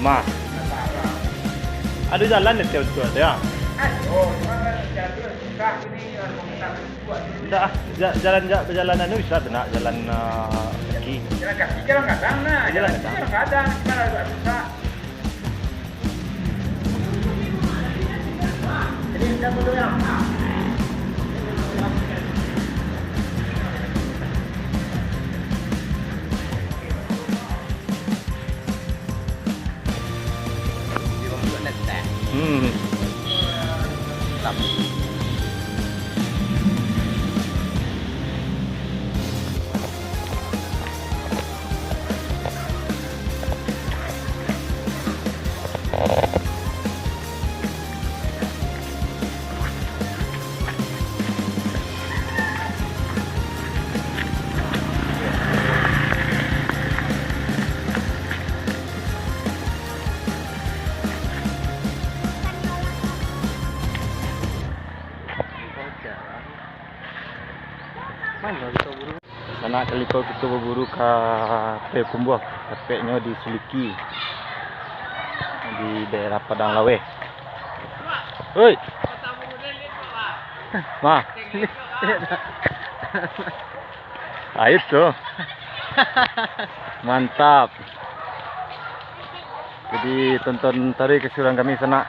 Ma. Ada jalan di situ ada ya? Tidak, jalan itu bisa benar jalan kaki. Jalan kaki, jalan kadang, nah. Jalan kadang, cuma agak susah. Jadi kita bodoh ya. Sana kali kau kita berburu ke Payakumbuh, tepatnya di Suliki, di daerah Padang Laweh. Hoi, ma, itu mantap. Jadi tonton tadi keseruan kami sana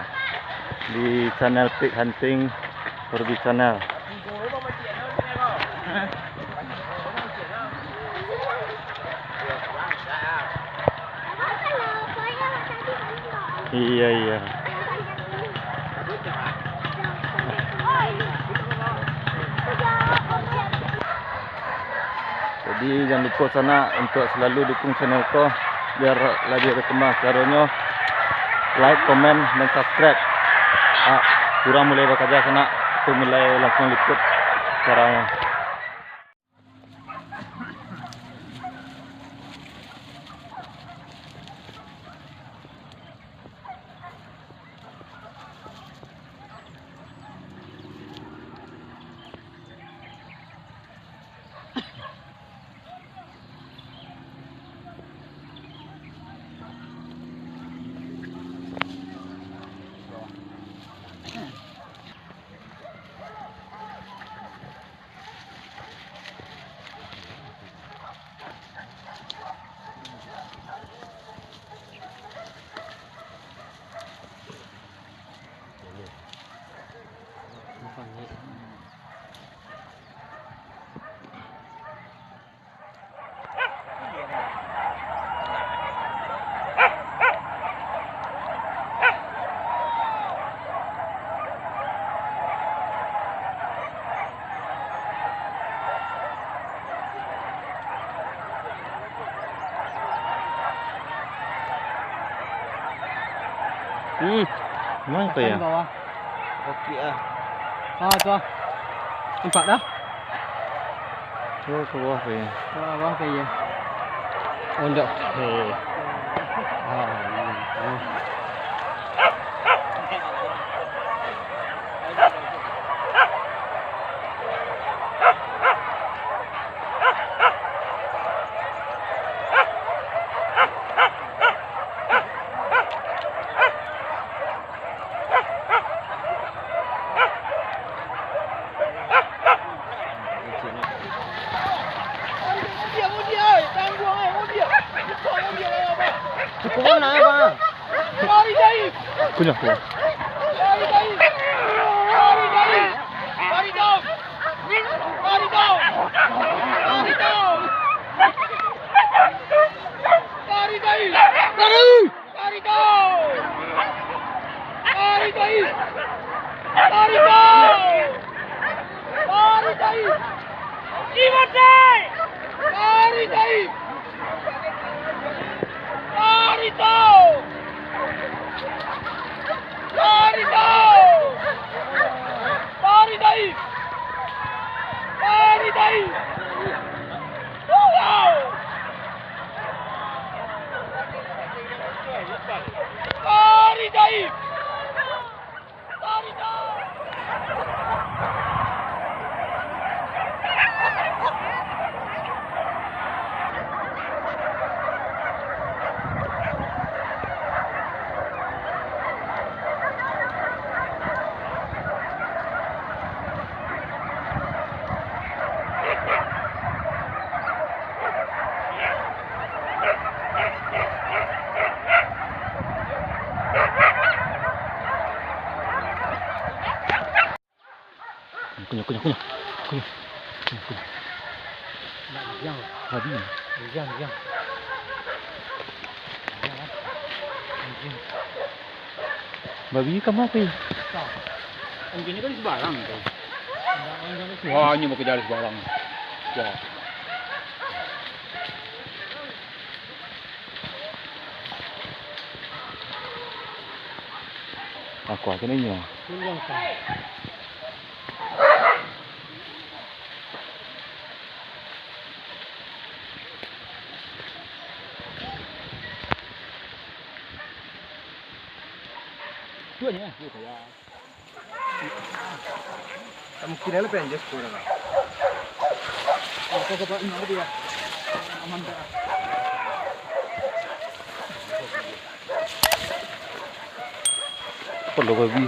di channel Pig Hunting Berbi channel. Iya. Jadi jangan lupa sana untuk selalu dukung channel ko biar lebih berkembang. Caranya like, komen, dan subscribe. Kurang mulai bekerja sana, itu mulai langsung ikut caranya. Mana tu ya? Bawah. Okey ah. Tu ah. Nampak dah? Oh, ke bawah tu ya. Bawah tu ya. Oh, enggak. Kau nak apa? Kunyah tu. kunyah. Yang. Babi. Yang. Babi kamu apa? Anjing ni kan sebarang tu. Wah, ini mau kejar sebarang. Wah. Aku akan ini. Tunjang kan. Duanya, ya. Mungkin lebih penjus kurang. Kau dapat ini dia. Aman dah. Perlu babi.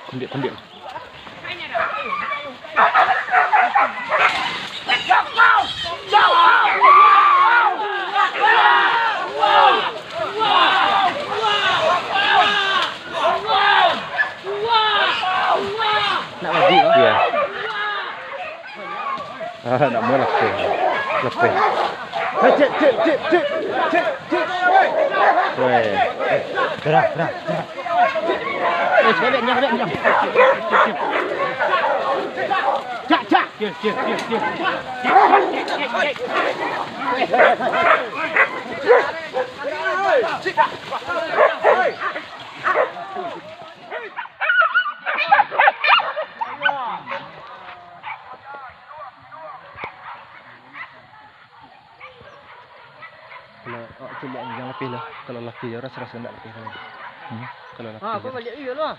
Kendek. Nak babi ke? Iya. Nak mau lepeh. Cek. Weh. Gerak. Sebalik nyam. Cak. Cek. Kalau cilik yang lebih lah. Kalau laki dia rasa enggak lebih lagi. Kalau laki. Kau balik dia lah.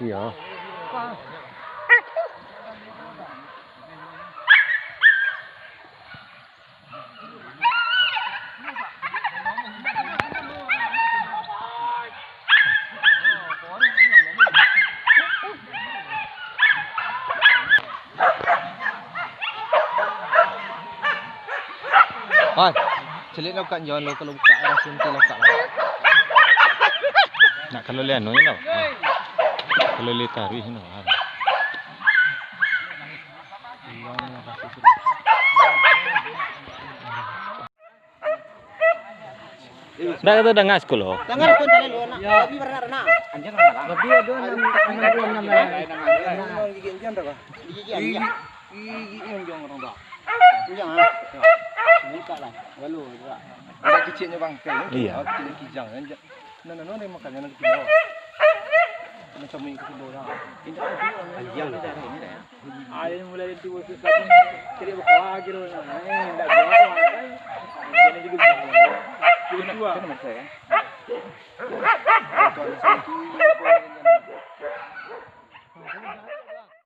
Iya. Hai. Celik nak kat jalan lo kalau buka arah sunti lo kat. Nak kalau lihat no no. Kalau lihat taruh no. Dah kata dah ngas kulo. Tangan pun tak lalu nak. Babi berenang. Anjing renang. Babi ada 6 Gigi anjing dah. Gigi anjing orang dah. Tunjang ah. Buka lah. Lalu juga. Ada kecilnya bang. Iya. Kecil kijang anjing. Nah, ni makannya nanti kilo. Macam ni kilo dah. Anjing dah ini dah. Ayam mulai dari dua tu lagi. Cari berapa kilo nak? Tak jauh. Ini juga. Kilo dua. Kan macam kan? Tuan sini.